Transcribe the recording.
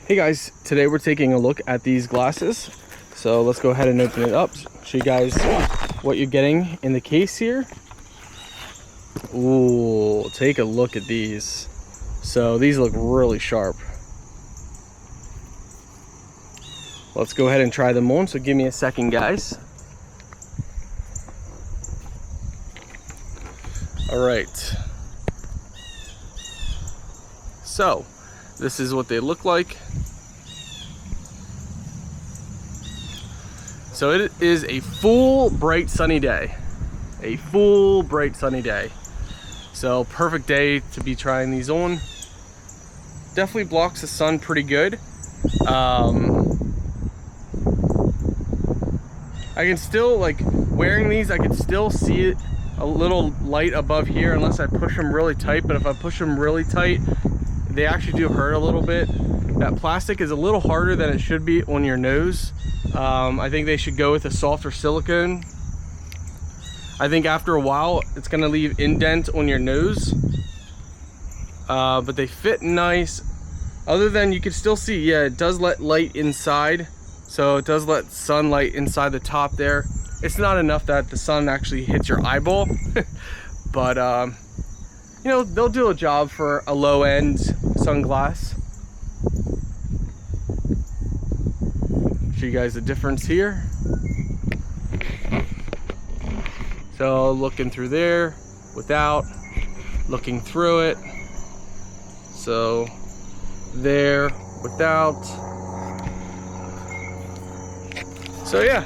Hey guys, today we're taking a look at these glasses. So let's go ahead and open it up, show you guys what you're getting in the case here. Ooh, take a look at these. So these look really sharp. Let's go ahead and try them on, so give me a second, guys. All right. So this is what they look like. So it is a full bright sunny day. A full bright sunny day. So perfect day to be trying these on. Definitely blocks the sun pretty good. I can still, like, wearing these, I can still see it a little light above here unless I push them really tight. But if I push them really tight, they actually do hurt a little bit. That plastic is a little harder than it should be on your nose. I think they should go with a softer silicone. I think after a while it's gonna leave indent on your nose, but they fit nice. Other than you can still see, yeah, it does let light inside, so it does let sunlight inside the top there. It's not enough that the sun actually hits your eyeball, but you know, they'll do a job for a low-end sunglass. Show you guys the difference here. So looking through there without, looking through it. So there without. So yeah,